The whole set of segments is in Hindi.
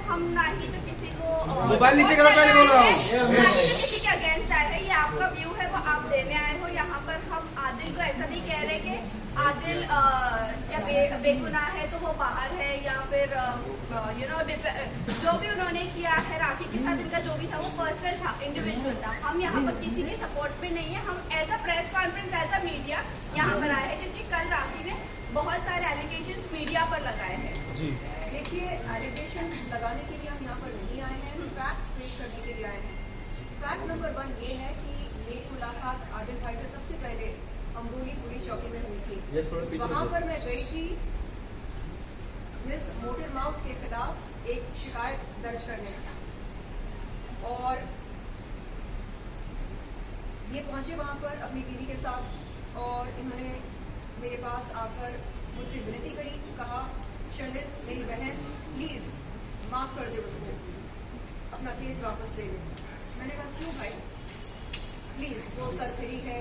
हम ना ही तो किसी को मोबाइल नीचे करो, पहले बोल रहा हूँ। किसी के अगेंस्ट आए हैं, ये आपका व्यू है, वो आप देने आए हो। यहाँ पर हम आदिल को ऐसा नहीं कह रहे कि आदिल क्या बेगुनाह है तो वो बाहर है, या फिर जो भी उन्होंने किया है राखी के साथ, इनका जो भी था वो पर्सनल था, इंडिविजुअल था। हम यहाँ पर किसी के सपोर्ट में नहीं है। हम as a press conference, as a media यहाँ पर आए हैं, क्योंकि कल राखी ने बहुत सारे एलिगेशंस मीडिया पर लगाए हैं। जी देखिए, एलिगेशंस लगाने के लिए हम यहाँ पर नहीं आए हैं, फैक्ट्स पेश करने के लिए आए हैं। फैक्ट नंबर 1 ये है कि मेरी मुलाकात आदिल भाई से सबसे पहले अम्बोली पुलिस चौकी में हुई थी। वहाँ पर मैं गई थी मिस मोटर माउथ के खिलाफ एक शिकायत दर्ज करने, और ये पहुंचे वहाँ पर अपनी बीवी के साथ, और इन्होंने मेरे पास आकर मुझसे विनती करी, कहा शर्लिन मेरी बहन प्लीज माफ कर दे उसको, अपना केस वापस ले ले। मैंने कहा क्यों भाई, प्लीज वो सरफिरी है,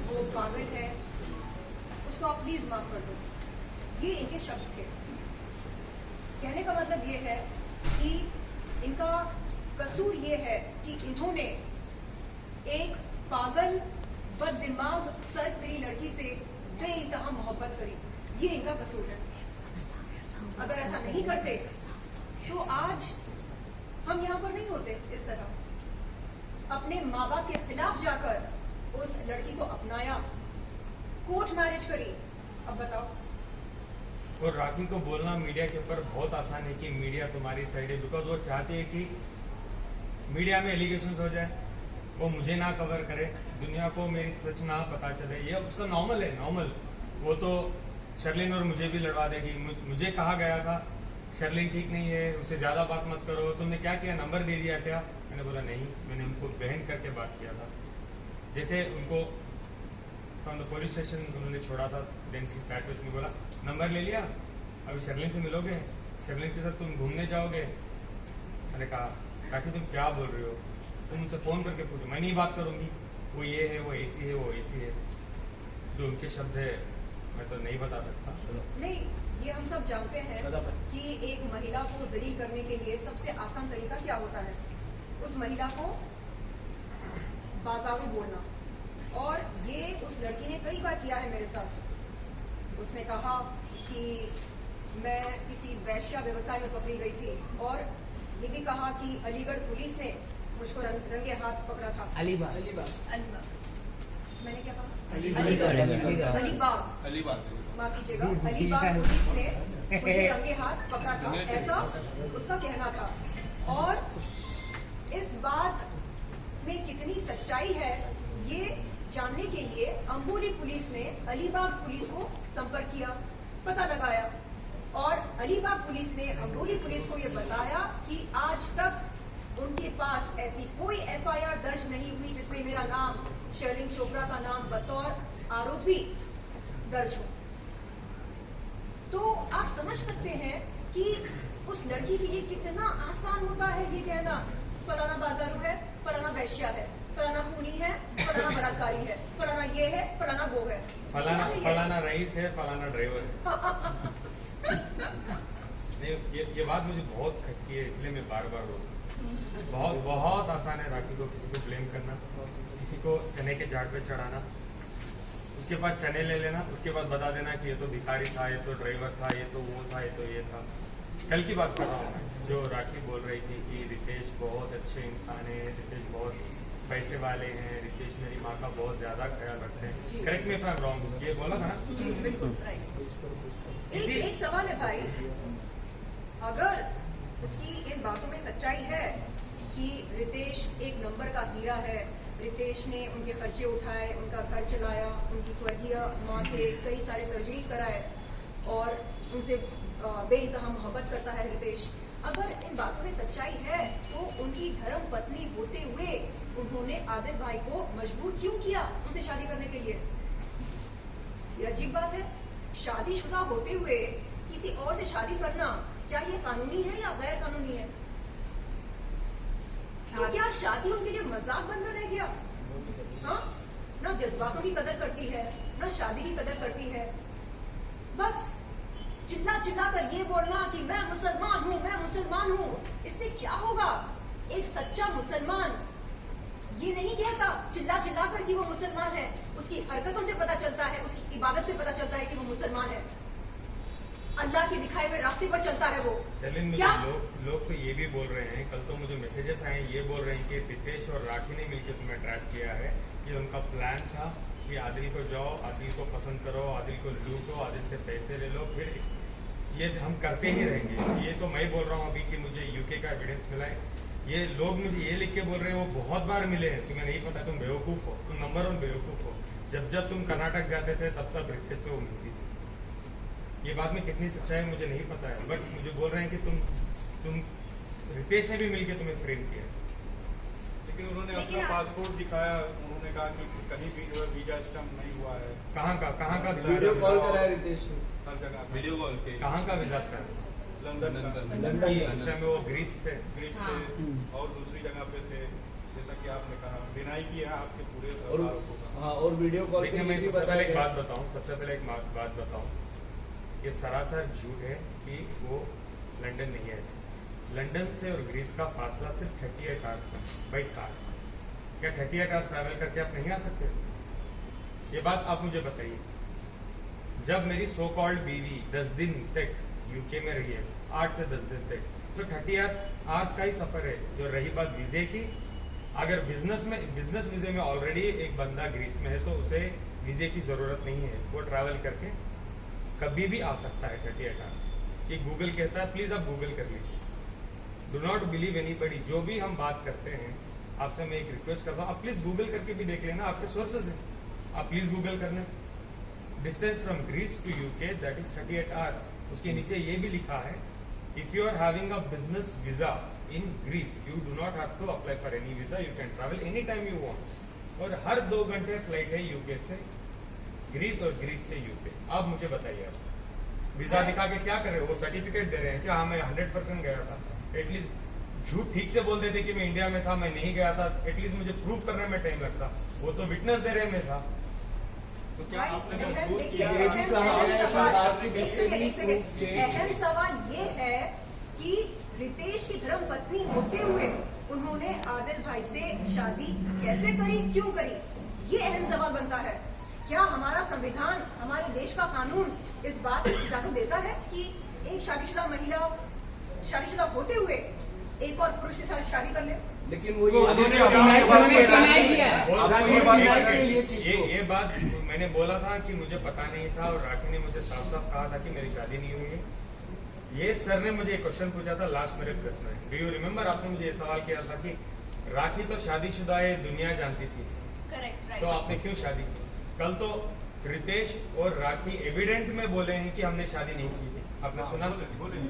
वो पागल है, उसको आप प्लीज माफ कर दो। ये इनके शब्द थे। कहने का मतलब ये है कि इनका कसूर ये है कि इन्होंने एक पागल बददिमाग सरफिरी लड़की से बेइंतहा मोहब्बत करी, ये इनका कसूर है। अगर ऐसा नहीं करते तो आज हम यहाँ पर नहीं होते इस तरह। अपने माँ बाप के खिलाफ जाकर उस लड़की को अपनाया, कोर्ट मैरिज करी। अब बताओ। और राखी को बोलना मीडिया के ऊपर बहुत आसान है कि मीडिया तुम्हारी साइड है, बिकॉज वो चाहती है कि मीडिया में एलिगेशंस हो जाए, वो मुझे ना कवर करे, दुनिया को मेरी सच ना पता चले। ये उसका नॉर्मल है, नॉर्मल। वो तो शर्लिन और मुझे भी लड़वा देगी। मुझे कहा गया था शर्लिन ठीक नहीं है, उससे ज्यादा बात मत करो, तुमने क्या किया, नंबर दे दिया क्या? मैंने बोला नहीं, मैंने उनको बहन करके बात किया था। जैसे उनको फ्रॉम द पुलिस स्टेशन उन्होंने छोड़ा था, then she sat with me, बोला नंबर ले लिया, अभी शर्लिन से मिलोगे, शर्लिन के साथ तुम घूमने जाओगे। मैंने कहा राखी तुम क्या बोल रहे हो, तुम मुझसे फोन करके पूछो, मैं नहीं बात करूंगी, वो ये है, वो ऐसी है, वो ऐसी है। जो उनके शब्द है मैं तो नहीं बता सकता। नहीं, ये हम सब जानते हैं कि एक महिला को जलील करने के लिए सबसे आसान तरीका क्या होता है, उस महिला को बाजारू बोलना। और ये उस लड़की ने कई बार किया है मेरे साथ। उसने कहा कि मैं किसी वैश्या व्यवसाय में पकड़ी गई थी, और ये भी कहा कि अलीगढ़ पुलिस ने मुझको रंगे हाथ पकड़ा था। अलीबाग मैंने क्या कहा? अलीबाग अलीबाग, माफ कीजिएगा, अलीबाग पुलिस ने मुझे रंगे हाथ पकड़ा था, ऐसा उसका कहना था। और इस बात में कितनी सच्चाई है ये जानने के लिए अम्बोली पुलिस ने अलीबाग पुलिस को संपर्क किया, पता लगाया, और अलीबाग पुलिस ने अम्बोली पुलिस को ये बताया कि आज तक उनके पास ऐसी कोई एफआईआर दर्ज नहीं हुई जिसमें मेरा नाम, शर्लिन चोपड़ा का नाम बतौर आरोपी दर्ज हो। तो आप समझ सकते हैं कि उस लड़की के लिए कितना आसान होता है ये कहना, फलाना बाजारू है, फलाना वैश्या है, फलाना खूनी है, फलाना बलात्कारी है, फलाना ये है, फलाना वो है, फलाना रईस है, फलाना ड्राइवर है। नहीं, ये बात मुझे बहुत खटकी है, इसलिए मैं बार बार रोता हूँ। बहुत आसान है राखी को किसी को ब्लेम करना, किसी को चने के झाड़ पे चढ़ाना, उसके पास चने ले लेना, उसके बाद बता देना कि ये तो भिखारी था, ये तो ड्राइवर था, ये तो वो था, ये तो ये था। कल की बात कर रहा हूँ मैं, जो राखी बोल रही थी कि रितेश बहुत अच्छे इंसान है, रितेश बहुत पैसे वाले हैं, रितेश मेरी माँ का बहुत ज्यादा ख्याल रखते हैं। Correct me if I am wrong, ये बोला था ना? जी बिल्कुल राइट। एक सवाल है भाई, अगर उसकी इन बातों में सच्चाई है कि रितेश एक नंबर का हीरा है, रितेश ने उनके खर्चे उठाए, उनका घर चलाया, उनकी स्वर्गीय माँ के कई सारे सर्जरीज कराए, और उनसे बेइंतहा मोहब्बत करता है रितेश, अगर इन बातों में सच्चाई है तो उनकी धर्म पत्नी होते हुए उन्होंने आदिल भाई को मजबूर क्यों किया उनसे शादी करने के लिए? ये अजीब बात है। शादीशुदा होते हुए किसी और से शादी करना, क्या ये कानूनी है या गैर कानूनी है? तो क्या शादी उनके लिए मजाक बनकर रह गया? हाँ, ना जज्बातों की कदर करती है, ना शादी की कदर करती है, बस चिल्ला चिल्ला कर ये बोलना कि मैं मुसलमान हूँ, इससे क्या होगा? एक सच्चा मुसलमान ये नहीं कहता चिल्ला चिल्ला कर कि वो मुसलमान है, उसकी हरकतों से पता चलता है, उसकी इबादत से पता चलता है कि वो मुसलमान है, अल्लाह के दिखाए हुए रास्ते पर चलता है वो। चलिए, मुझे लोग तो ये भी बोल रहे हैं, कल तो मुझे मैसेजेस आए ये बोल रहे हैं कि रितेश और राखी ने मिलकर तुम्हें ट्रैप किया है, कि उनका प्लान था कि आदिल को जाओ, आदिल को पसंद करो, आदिल को लूटो, आदिल से पैसे ले लो, फिर ये हम करते ही रहेंगे। ये तो मैं बोल रहा हूँ अभी कि मुझे यूके का एविडेंस मिला है। ये लोग मुझे ये लिख के बोल रहे हैं वो बहुत बार मिले हैं, तुम्हें नहीं पता, तुम बेवकूफ हो, तुम नंबर 1 बेवकूफ हो। जब तुम कर्नाटक जाते थे तब रितेश से वो मिलती थी। ये बात में कितनी सच्चाई मुझे नहीं पता है, बट मुझे बोल रहे हैं कि तुम रितेश ने भी मिलकर तुम्हें फ्रेम किया। लेकिन उन्होंने अपना पासपोर्ट दिखाया, उन्होंने कहा कि कहीं भी जो है वीजा स्टैम्प नहीं हुआ है। कहाँ का वीडियो कॉल करा है रितेश ने, हर जगह वीडियो कॉल के। कहाँ का वीजा स्टैम्प? लंदन उस टाइम में वो ग्रीस थे। और दूसरी जगह पे थे, जैसा कि आपने कहा, डिनाई किया है आपके पूरे आरोपों का। हाँ, और वीडियो कॉल देखिए, मैं सबसे पहले एक बात बताऊं, ये सरासर झूठ है कि वो लंदन नहीं है। लंदन से और ग्रीस का फासला सिर्फ 38 आवर्स का बाई कार। क्या 38 आवर्स ट्रैवल करके आप नहीं आ सकते? ये बात आप मुझे बताइए। जब मेरी सो कॉल्ड बीवी 10 दिन तक यूके में रही है, 8 से 10 दिन तक, तो 38 आवर्स का ही सफर है। जो रही बात वीजे की, अगर बिजनेस वीजे में ऑलरेडी एक बंदा ग्रीस में है तो उसे वीजे की जरूरत नहीं है, वो ट्रैवल करके कभी भी आ सकता है 38 आवर्स। ये गूगल कहता है, प्लीज आप गूगल कर लीजिए। Do not believe anybody. जो भी हम बात करते हैं, आपसे मैं एक रिक्वेस्ट करता हूँ, आप प्लीज गूगल करके भी देख लेना, आपके सोर्सेज हैं, आप प्लीज गूगल कर लें। Distance from Greece to UK that is 38 hours. उसके नीचे ये भी लिखा है, if you are having a business visa in Greece you do not have to apply for any visa, you can travel any time you want. और हर 2 घंटे फ्लाइट है यूके से ग्रीस और ग्रीस से यूके। अब मुझे बताइए, आप वीजा दिखा के क्या करे? वो सर्टिफिकेट दे रहे हैं कि हाँ मैं 100% गया था। एटलीस्ट झूठ ठीक से बोल देते कि मैं इंडिया में था, मैं नहीं गया था, एटलीस्ट मुझे प्रूव करने में टाइम लगता। वो तो विटनेस दे रहे मैं था। तो क्या आपने जब देखिए, प्रूव किया? अहम सवाल ये है कि रितेश की धर्म पत्नी होते हुए उन्होंने आदिल भाई से शादी कैसे करी, क्यों करी? ये अहम सवाल बनता है। क्या हमारा संविधान, हमारे देश का कानून इस बात की इजाजत देता है कि एक शादीशुदा महिला शादीशुदा होते हुए एक और पुरुष के साथ शादी कर ले? लेकिन वो ये बात मैंने बोला था कि मुझे पता नहीं था, और राखी ने मुझे साफ साफ कहा था कि मेरी शादी नहीं हुई है। ये सर ने मुझे एक क्वेश्चन पूछा था लास्ट मेरे प्रेस में, डू यू रिमेम्बर? आपने मुझे ये सवाल किया था कि राखी तो शादीशुदा है, दुनिया जानती थी, करेक्ट, तो आपने क्यों शादी की? कल तो रितेश और राखी एविडेंट में बोले हैं कि हमने शादी नहीं की थी। आपने सुना?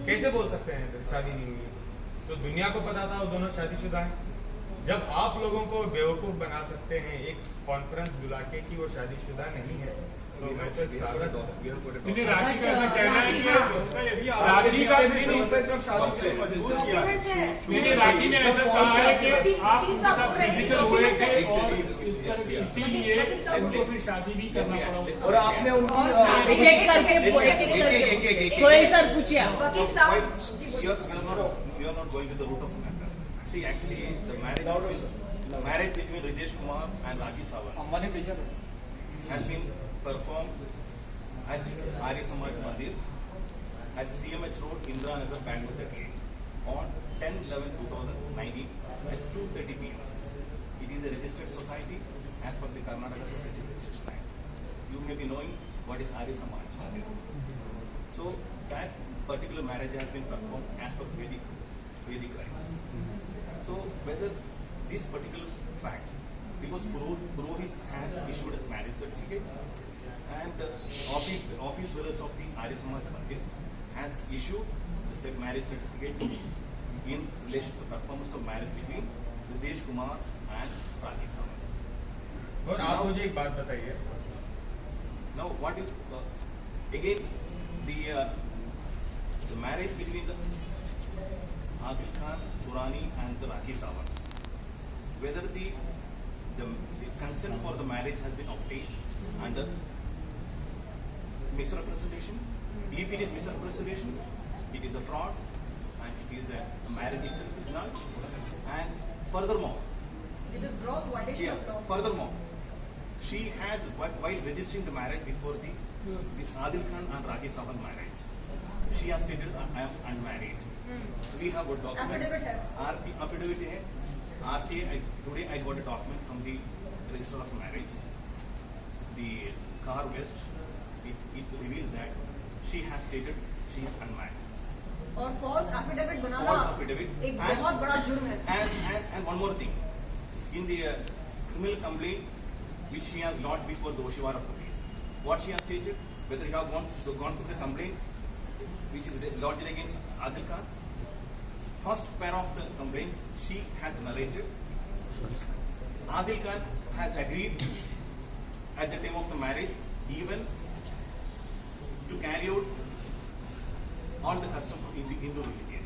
कैसे बोल सकते हैं शादी नहीं हुई? तो दुनिया को पता था वो दोनों शादीशुदा हैं। जब आप लोगों को बेवकूफ बना सकते हैं एक कॉन्फ्रेंस बुला के कि वो शादीशुदा नहीं है, तो मैं तो राखी का ऐसा कहना है कि राखी का राखी ने ऐसा कहा है कि आप फिजिकल हुए थे और इसीलिए उनको फिर शादी भी करना पड़ा। और आपने उनकी सर पूछिए वकील साहब। You are not going with the root of the matter. See, actually, the marriage between Ritesh Kumar and Rakhi Sawant has been performed at Arya Samaj Mandir at CMH Road, Indira Nagar, Bangalore 38 on 10/11/2019 at 2:30 p.m. It is a registered society as per the Karnataka Society Registration Act. You may be knowing what is Arya Samaj Mandir. So that particular marriage has been performed as per Vedic rites. So whether this particular fact, because Purohit has issued his marriage certificate and office bearers of the Arya Samaj Mandir has issued the said marriage certificate in relation to the performance of marriage between Ritesh Kumar and Rakhi Sawant. और आप मुझे एक बात बताइए। Now what is again the marriage between the Adil Khan Durrani and the Rakhi Sawant, whether the consent for the marriage has been obtained under misrepresentation If it is misrepresentation, it is a fraud, and it is a marriage itself is null. And furthermore, It is gross violation of law. furthermore, she has, while registering the marriage before the Adil Khan and Rakhi Sawant marriage, she has stated, I am unmarried. We have a document. Affidavit hai. Affidavit hai. RTA, today I got a document from the Register of Marriage. The car West, it reveals that she has stated she is unmarried. और false affidavit बनाना False affidavit. एक बहुत बड़ा जुर्म है. And one more thing. In the criminal complaint which she has lodged before the Oshiwara police, what she has stated, whether you have gone through the complaint which is lodged against Adil Khan, first pair of the complaint she has narrated, Adil Khan has agreed at the time of the marriage even to carry out all the customs of Hindu religion.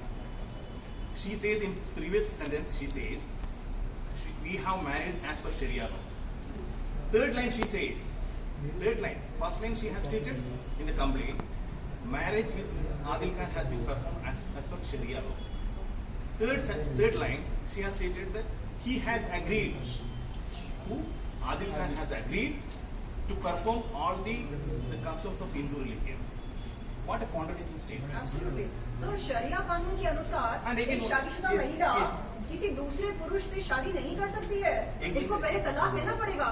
She says in previous sentence, she says, we have married as per Sharia law. Third line she says, first line she has stated in the complaint, marriage with Adil Khan has been performed as per Sharia law. Third line she has stated that he has agreed, Adil Khan has agreed to perform all the customs of Hindu religion. What a contradicting statement. Absolutely. Sir शरिया कानून के अनुसार And again, एक शादीशुदा yes, महिला yes. किसी दूसरे पुरुष से शादी नहीं कर सकती है. उसको पहले तलाक देना पड़ेगा.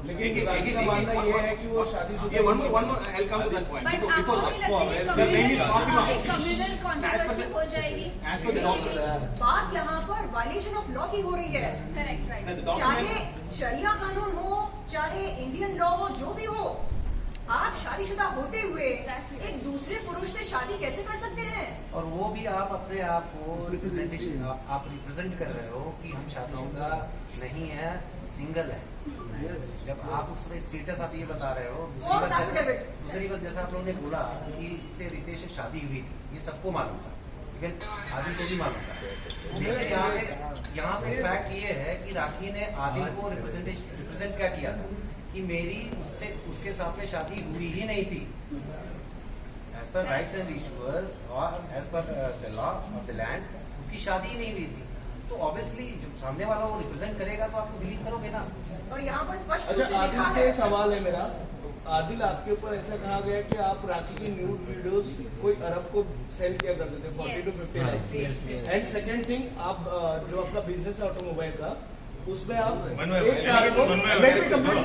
लेकिन राखी का मानना ये है कि वो शादीशुदा one more, I'll come to that point. But Before आपको that, नहीं लगता the name is Fatima. Communal controversy हो जाएगी? As per the document, बात यहाँ पर वायलेशन ऑफ लॉ की हो रही है. Correct the right. चाहे document, शरिया कानून हो, चाहे इंडियन लॉ हो, जो भी हो, आप शादीशुदा होते हुए Exactly. एक दूसरे पुरुष से शादी कैसे कर सकते हैं? और वो भी आप अपने आप को रिप्रेजेंटेशन आप रिप्रेजेंट कर रहे हो कि हम शादीशुदा नहीं है, सिंगल है. जब आप उसमें स्टेटस आप ये बता रहे हो, False affidavit. दूसरी बात जैसा आप लोगों ने बोला कि इससे रितेश से शादी हुई थी, ये सबको मालूम था, लेकिन आदिल को भी मालूम था. लेकिन यहाँ पे फैक्ट ये है कि राखी ने आदिल को रिप्रेजेंट क्या किया था कि मेरी उसके साथ में शादी हुई ही नहीं थी. As per rites and rituals और as per the law of the land उसकी शादी ही नहीं हुई थी. तो ऑब्वियसली जब सामने वाला वो रिप्रेजेंट करेगा तो आप बिलीव करोगे ना. और यहाँ पर स्पष्ट रूप अच्छा, से लिखा आदिल से है. एक सवाल है मेरा. आदिल, आपके ऊपर ऐसा कहा गया कि आप राखी की न्यूड वीडियोस कोई अरब को सेंड किया करते थे 40 to 50 lakh. And second thing, आप जो आपका बिजनेस है ऑटोमोबाइल का, उसमें आप एक कार को let me complete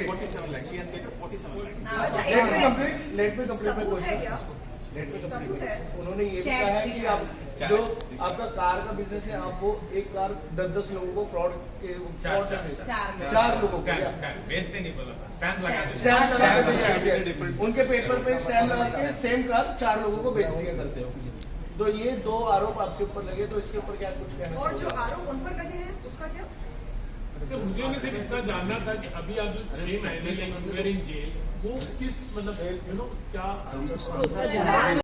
47 lakhs. She has stated 47 lakhs. अच्छा, लेट मी कंप्लीट माय सबूत है क्या? क्वेश्चन. लेट मी सबूत है. कंप्लीट. उन्होंने ये भी कहा है कि आप जो आपका कार का बिजनेस है, आप वो एक कार 10-10 लोगों को फ्रॉड के चार लोगों को बेचते नहीं बोला था, स्टैंप लगा देते. स्टैम्प लगा के उनके पेपर पे स्टैम्प लगा के सेम कार 4 लोगों को बेच दिया करते हो. तो ये 2 आरोप आपके ऊपर लगे, तो इसके ऊपर क्या कुछ कहना और जो चाहिए? आरोप उन पर लगे हैं उसका क्या? तो मुझे ना सिर्फ इतना जानना था कि अभी आप जो 6 महीने इन जेल, वो किस मतलब क्या